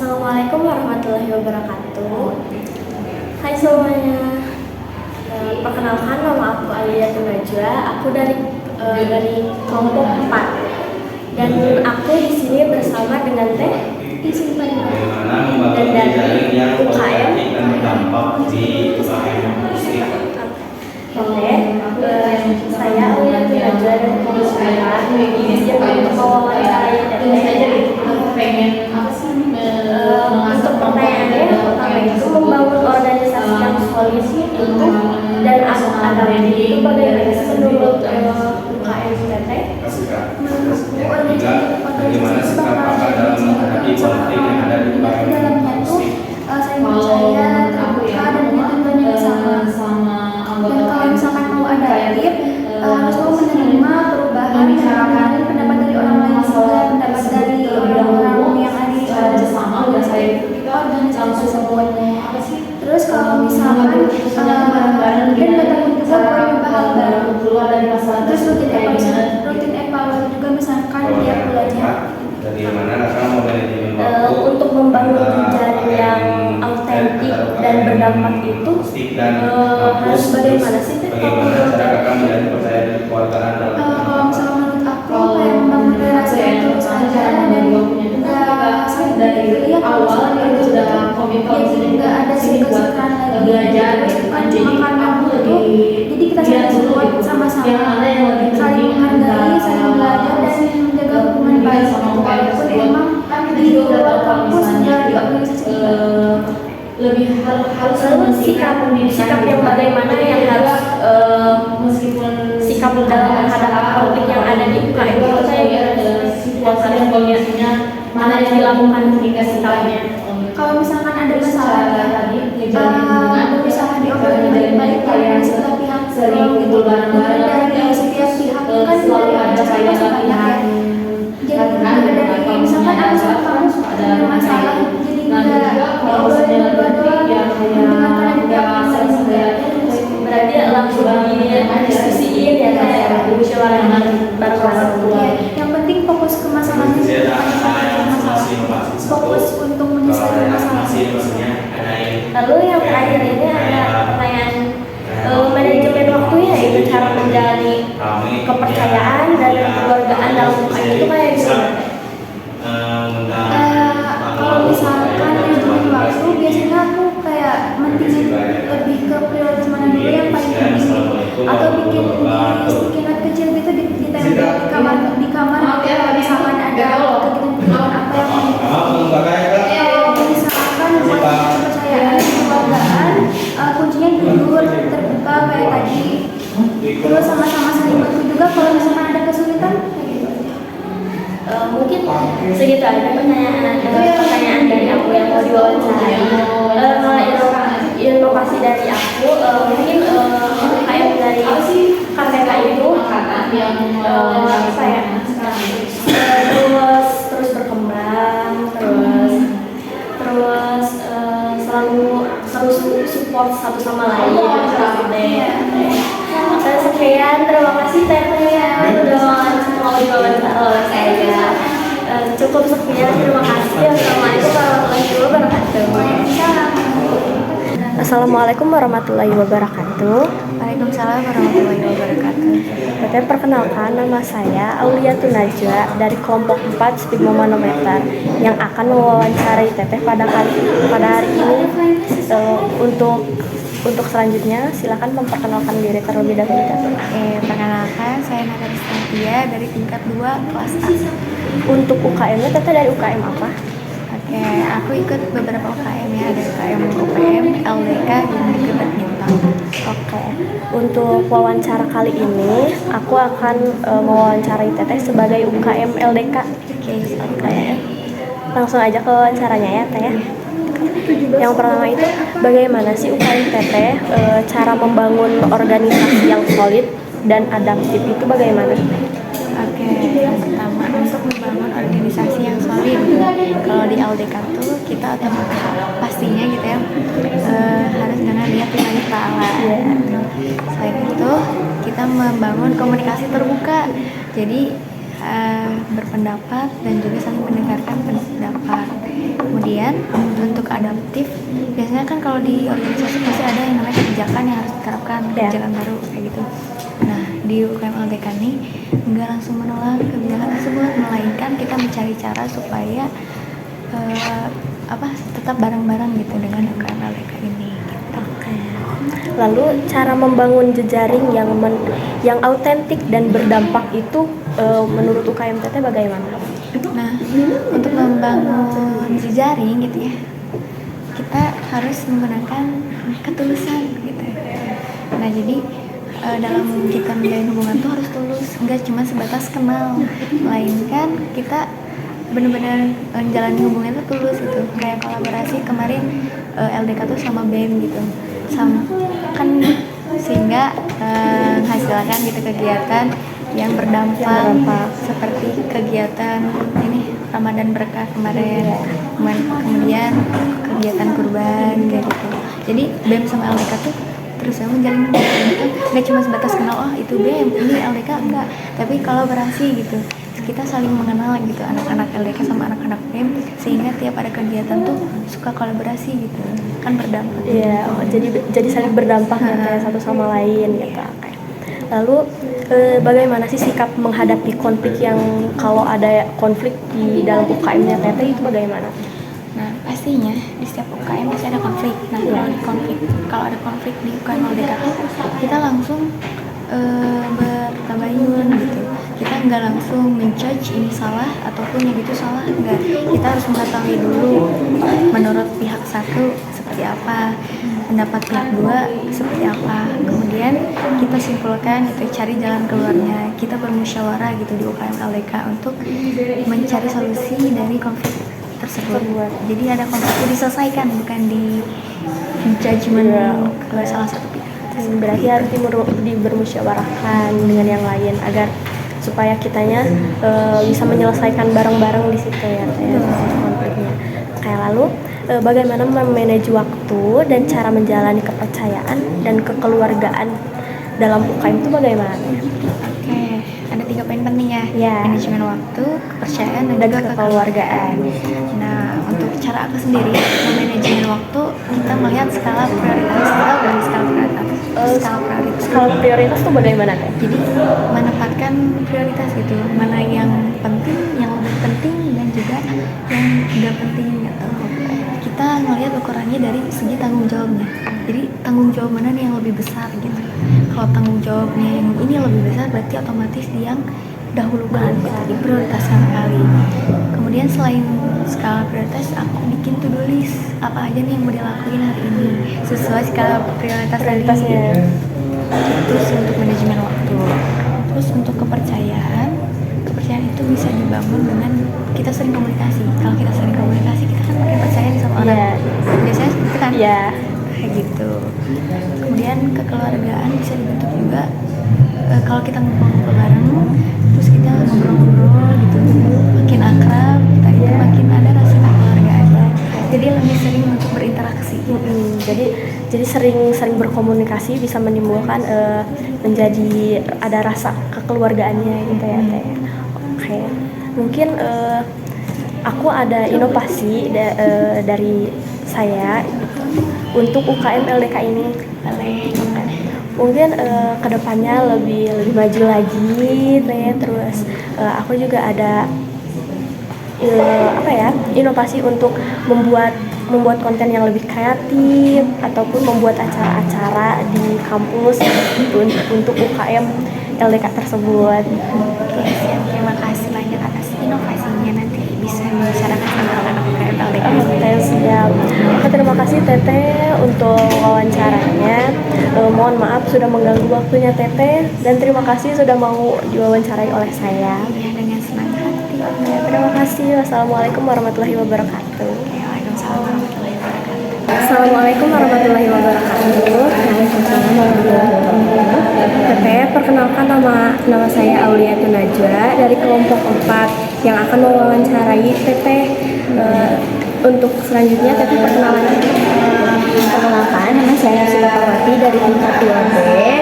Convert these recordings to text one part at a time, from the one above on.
Assalamualaikum warahmatullahi wabarakatuh. Hai semuanya. Perkenalkan, nama aku Aliyah Najwa. Aku dari kelompok 4. Dan aku di sini bersama dengan Teh Isimpan dan dari UKM. Oke, saya Aliyah Najwa dari kelompok 4. Yang mewawancarai Teteh. Untuk pertanyaannya, yang pertama itu membangun organisasi yang solid itu dan adaptif itu bagaimana menurut UKM Teteh? Menurutku organisasi bakal dalam menghadapi konflik yang ada di dalamnya itu saya percaya terbuka dan tujuannya sama. Dan kalau misalkan mau adaptif harus mau menerima perubahan dan pendapat dari orang lain juga, pendapat dari orang-orang yang ada di organisasi tersebut. Terus kalau misalkan dan nggak takut juga kalau nyoba hal baru, terus rutin evaluasi juga misalkan tiap bulannya. Untuk membangun jejaring yang autentik dan berdampak itu harus bagaimana sih? Kalau misalnya menurut aku kayak membangun relasi yang tulus aja dan dari awal dia sudah komitmen, nggak ada sikap-sikapan lagi belajar bukan cuma karena butuh, jadi kita semua sama-sama saling menghargai, saling belajar dan menjaga hubungan baik walaupun memang di luar kampus dan di organisasi lebih harus sikap yang bagaimana yang harus meskipun sikap dalam menghadapi konflik yang ada di UKM itu saya situasi dan kondisinya mana yang dilakukan hingga sikapnya. Kalau misalkan ada masalah tadi berusaha diobrolin baik-baik dari setiap pihak gitu dari setiap pihak kan dari ada banyak ya. Jadi dari misalkan ada kamu ada masalah jadi nggak diobrolin berdua dengan kalian berarti langsung diskusiin ya kayak musyawarah bareng-bareng. Yang penting fokus ke masalahnya, fokus untuk menyelesaikan masalahnya. Lalu yang terakhir ini ada pertanyaan manajemen waktunya, yaitu cara menjalani kepercayaan dan kekeluargaan dalam UKM itu kayak gimana? Kalau misalkan manajemen waktu biasanya aku kayak mentingin lebih ke prioritas mana dulu yang paling penting atau bikin stikinan kecil gitu ditempel di kamar kalau misalkan ada kegiatan apa yang misalkan buat kepercayaan kekeluargaan kuncinya jujur terbuka kayak tadi, terus sama-sama saling bantu juga kalau misalkan ada kesulitan. Mungkin segitu aja pertanyaan dari aku yang mau diwawancarai. Inovasi dari aku mungkin kayak dari KPK itu terus berkembang, terus selalu support satu sama lain. Sekian, terima kasih Teteh udah mau diwawancara saya. Cukup sekian, terima kasih. Assalamualaikum warahmatullahi wabarakatuh. Assalamualaikum warahmatullahi wabarakatuh. Waalaikumsalam warahmatullahi wabarakatuh. Teteh, perkenalkan, nama saya Aliyah Najwa dari kelompok 4 Stigma Manometer yang akan mewawancarai Teteh pada hari ini. Untuk selanjutnya silakan memperkenalkan diri terlebih dahulu, Teteh. Perkenalkan, saya Nada Distantia dari tingkat 2 kelas A. Untuk UKM-nya Teteh dari UKM apa? Aku ikut beberapa UKM ya, ada UKM, LDK, dan juga badminton. Untuk wawancara kali ini aku akan mewawancarai Teteh sebagai UKM LDK. Langsung aja ke wawancaranya ya Teh ya. Yang pertama itu bagaimana sih UKM Teteh cara membangun organisasi yang solid dan adaptif itu bagaimana? Yang pertama untuk membangun organisasi yang solid. Kalau di LDK tuh kita pastinya gitu ya harus dengan niat lillahi ta'ala. Selain itu kita membangun komunikasi terbuka. Jadi berpendapat dan juga saling mendengarkan pendapat. Kemudian untuk adaptif, biasanya kan kalau di organisasi pasti ada yang namanya kebijakan yang harus diterapkan, kebijakan baru kayak gitu. Nah, di UKM LDK ini nggak langsung menolak kebijakan tersebut, melainkan kita mencari cara supaya tetap bareng-bareng gitu dengan UKM LDK ini. Gitu. Lalu cara membangun jejaring yang autentik dan berdampak itu menurut UKM TT bagaimana? Nah, untuk membangun jejaring gitu ya, kita harus menggunakan ketulusan gitu. Nah, jadi dalam kita menjalin hubungan tuh harus tulus, enggak cuma sebatas kenal, melainkan kita benar-benar menjalani hubungan itu tulus gitu. Kayak kolaborasi kemarin LDK tuh sama BEM gitu, kan sehingga menghasilkan gitu kegiatan yang berdampak seperti kegiatan ini Ramadan Berkah kemarin, kemudian kegiatan kurban kayak gitu. Jadi BEM sama LDK tuh terus menjalin hubungan itu nggak cuma sebatas kenal, oh itu BEM, ini LDK, enggak, tapi kolaborasi gitu. Kita saling mengenal gitu, anak-anak LDK sama anak-anak BEM, sehingga tiap ada kegiatan tuh suka kolaborasi gitu, kan berdampak. Iya, jadi saling berdampak ya satu sama lain gitu. Lalu bagaimana sih sikap menghadapi konflik yang kalau ada konflik di dalam UKM-nya Teteh itu bagaimana? Nah, pastinya di setiap UKM pasti ada konflik. Nah, kalau ada konflik di UKM LDK kita langsung bertabayun gitu. Kita nggak langsung menjudge ini salah ataupun yang itu salah, enggak. Kita harus mengetahui dulu menurut pihak satu seperti apa, pendapat pihak dua seperti apa. Kemudian kita simpulkan gitu, cari jalan keluarnya. Kita bermusyawarah gitu di UKM LDK untuk mencari solusi dari konflik tersebut. Jadi ada konflik itu diselesaikan, bukan di judgement ke salah satu pihak. Berarti harus dibermusyawarahkan dengan yang lain agar supaya kitanya bisa menyelesaikan bareng-bareng di situ ya konfliknya. Kayak lalu bagaimana memanage waktu dan cara menjalani kepercayaan dan kekeluargaan dalam UKM itu bagaimana? Oke, ada 3 poin penting ya. Manajemen waktu, kepercayaan, dan juga kekeluargaan. Nah, untuk cara aku sendiri memanajemen waktu, kita melihat skala prioritas. Skala prioritas itu bagaimana Teh? Jadi menempatkan prioritas gitu, mana yang penting, yang lebih penting, dan juga yang tidak penting gitu. Kita melihat ukurannya dari segi tanggung jawabnya. Jadi tanggung jawab mana nih yang lebih besar gitu. Kalau tanggung jawabnya yang ini lebih besar, berarti otomatis yang dahulukan gitu, diprioritaskan kali. Kemudian selain skala prioritas, aku bikin to-do list apa aja nih yang mau dilakuin hari ini sesuai skala prioritasnya. Terus untuk manajemen waktu, terus untuk kepercayaan itu bisa dibangun dengan kita sering komunikasi. Kalau kita sering komunikasi, kita kan makin percaya sama orang. Biasanya itu kan kayak gitu. Kemudian kekeluargaan bisa dibentuk juga kalau kita ngumpul-ngumpul bareng, terus kita ngobrol-ngobrol gitu, makin akrab, kita itu makin ada rasa kekeluargaan. Jadi lebih sering untuk berinteraksi. Jadi sering berkomunikasi bisa menimbulkan menjadi ada rasa kekeluargaannya gitu ya Teh. Oke. Mungkin aku ada inovasi dari saya gitu, untuk UKM LDK ini. Mungkin kedepannya lebih maju lagi Teh. Terus aku juga ada inovasi untuk membuat konten yang lebih kreatif ataupun membuat acara-acara di kampus untuk UKM LDK tersebut. Oke, siap. Terima kasih banyak atas inovasinya, nanti bisa membicarakan sama anak-anak UKM LDK. Siap. Oke, terima kasih Teteh untuk wawancaranya. Mohon maaf sudah mengganggu waktunya Teteh, dan terima kasih sudah mau diwawancarai oleh saya. Iya, dengan senang hati. Terima kasih. Wassalamualaikum warahmatullahi wabarakatuh. Waalaikumsalam warahmatullahi wabarakatuh. Assalamualaikum warahmatullahi wabarakatuh. Waalaikumsalam warahmatullahi wabarakatuh. Teteh, perkenalkan nama saya Auliatun Najwa dari kelompok 4 yang akan mewawancarai Teteh. Untuk selanjutnya Teteh perkenalan. Perkenalkan, nama saya Silapawati dari tingkat 2B.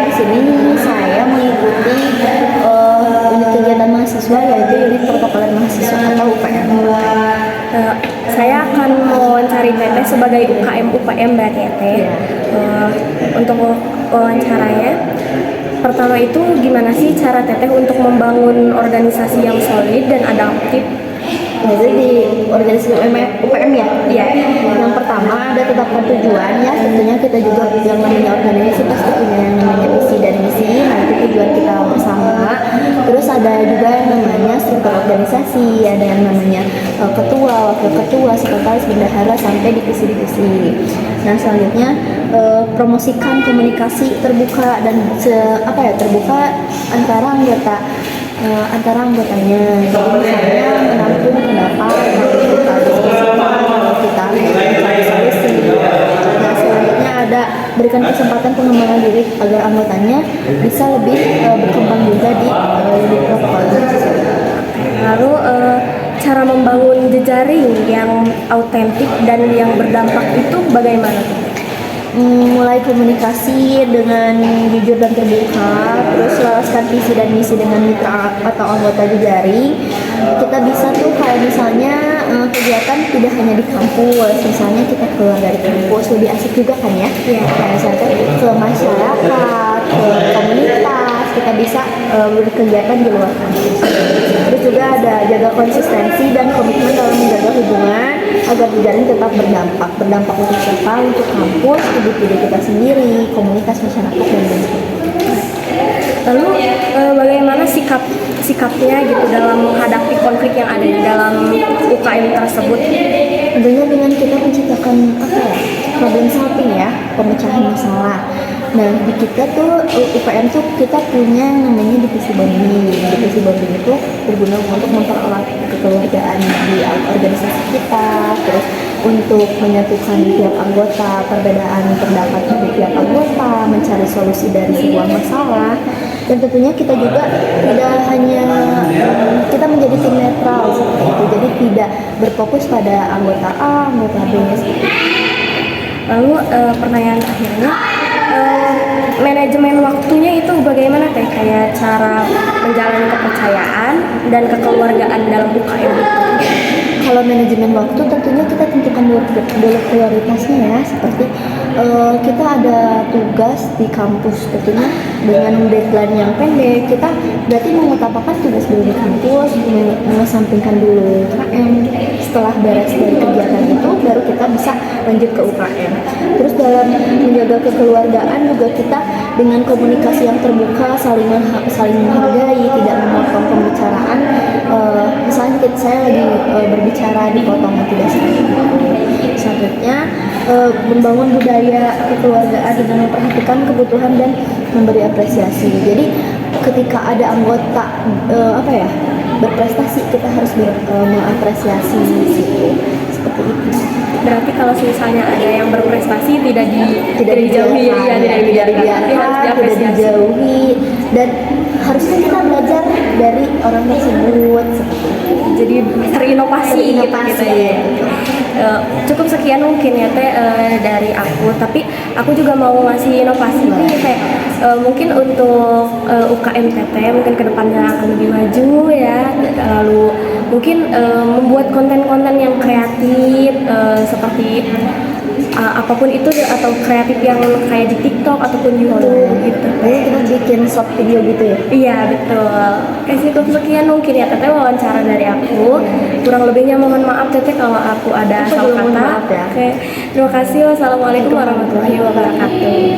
Di sini saya mengikuti unit kegiatan mahasiswa yaitu Saya akan mewawancari Teteh sebagai UKM UPM berarti ya Teh. Untuk wawancaranya, pertama itu gimana sih cara Teteh untuk membangun organisasi yang solid dan adaptif? Jadi di organisasi UPM ya? Iya. Yang pertama ada tetapkan tujuan ya. Tentunya kita juga yang namanya organisasi pasti punya yang namanya visi dan misi. Nanti tujuan kita bersama. Terus ada juga yang namanya struktur organisasi. Ada yang namanya ketua, wakil ketua, sekretaris, bendahara sampai divisi-divisi. Nah selanjutnya promosikan komunikasi terbuka dan terbuka antara anggotanya. Jadi misalnya menampung pendapat, kita diskusikan, kita mencari solusi. Nah selanjutnya ada berikan kesempatan pengembangan diri agar anggotanya bisa lebih berkembang juga di organisasi. Lalu cara membangun jejaring yang autentik dan yang berdampak itu bagaimana tuh? Mulai komunikasi dengan jujur dan terbuka, terus selaraskan visi dan misi dengan mitra atau anggota jejaring. Kita bisa tuh kayak misalnya kegiatan tidak hanya di kampus, misalnya kita keluar dari kampus lebih asik juga kan ya? Iya. Kayak misalkan ke masyarakat, ke komunitas, kita bisa berkegiatan di luar kampus. Terus juga ada jaga konsistensi dan komitmen dalam menjaga hubungan agar jejaring tetap berdampak untuk siapa, untuk kampus, individu kita sendiri, komunitas masyarakat dan lain-lain. Lalu bagaimana sikapnya gitu dalam menghadapi konflik yang ada di dalam UKM tersebut? Tentunya dengan kita menciptakan problem solving ya, pemecahan masalah. Nah di kita tuh UPM tuh kita punya yang namanya divisi bonding. Divisi bonding itu berguna untuk mempererat kekeluargaan di organisasi kita, terus untuk menyatukan tiap anggota, perbedaan pendapat dari tiap anggota, mencari solusi dari sebuah masalah. Dan tentunya kita juga tidak hanya kita menjadi tim netral seperti itu, jadi tidak berfokus pada anggota A, anggota B. Lalu pertanyaan akhirnya, manajemen waktunya itu bagaimana Teh? Kayak cara menjalani kepercayaan dan kekeluargaan dalam UKM itu? Kalau manajemen waktu tentunya kita tentukan dulu prioritasnya ya, seperti kita ada tugas di kampus, tentunya dengan deadline yang pendek kita berarti mengutamakan tugas dulu di kampus, mengesampingkan dulu UKM. Setelah beres dari kegiatan itu baru kita bisa lanjut ke UKM. Terus dalam menjaga kekeluargaan juga kita dengan komunikasi yang terbuka, saling menghargai, tidak memotong pembicaraan. Misalnya saya lagi berbicara dipotong tidak sengaja. Selanjutnya membangun budaya kekeluargaan dengan memperhatikan kebutuhan dan memberi apresiasi. Jadi ketika ada anggota berprestasi kita harus mengapresiasi gitu. Seperti itu. Berarti kalau misalnya ada yang berprestasi tidak dijauhi, tidak dijauhi, dan harusnya kita belajar dari orang tersebut. Jadi terinovasi gitu ya. Cukup sekian mungkin ya Teh dari aku, tapi aku juga mau ngasih inovasi nih kayak mungkin untuk UKM Teteh mungkin kedepannya akan lebih maju ya, lalu mungkin membuat konten-konten yang kreatif seperti apapun itu atau kreatif yang kayak di TikTok ataupun YouTube gitu. Jadi kita bikin short video gitu ya? Iya betul. Cukup sekian mungkin ya Teteh wawancara dari aku. Kurang lebihnya mohon maaf Teteh kalau aku ada salah kata. Ya. Oke. Terima kasih. Wassalamualaikum warahmatullahi wabarakatuh.